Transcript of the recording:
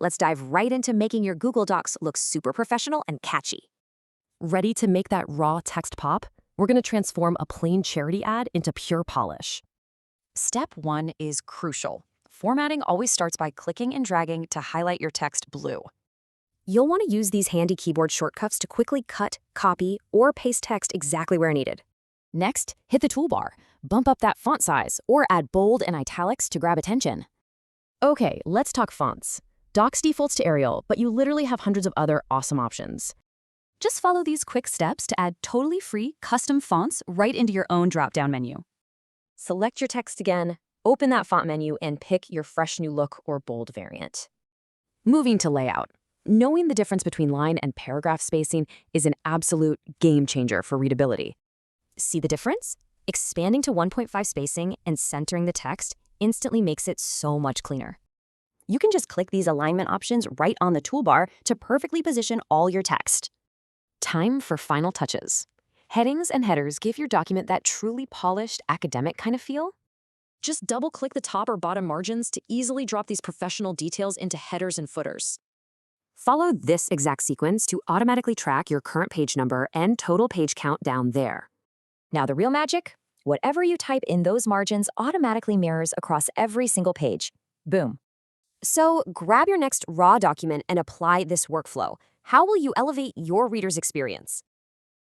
let's dive right into making your Google Docs look super professional and catchy. Ready to make that raw text pop? We're going to transform a plain charity ad into pure polish. Step 1 is crucial. Formatting always starts by clicking and dragging to highlight your text blue. You'll want to use these handy keyboard shortcuts to quickly cut, copy, or paste text exactly where needed. Next, hit the toolbar, bump up that font size, or add bold and italics to grab attention. Okay, let's talk fonts. Docs defaults to Arial, but you literally have hundreds of other awesome options. Just follow these quick steps to add totally free custom fonts right into your own drop-down menu. Select your text again, open that font menu, and pick your fresh new look or bold variant. Moving to layout. Knowing the difference between line and paragraph spacing is an absolute game changer for readability. See the difference? Expanding to 1.5 spacing and centering the text instantly makes it so much cleaner. You can just click these alignment options right on the toolbar to perfectly position all your text. Time for final touches. Headings and headers give your document that truly polished, academic kind of feel. Just double-click the top or bottom margins to easily drop these professional details into headers and footers. Follow this exact sequence to automatically track your current page number and total page count down there. Now the real magic? Whatever you type in those margins automatically mirrors across every single page. Boom. So grab your next raw document and apply this workflow. How will you elevate your reader's experience?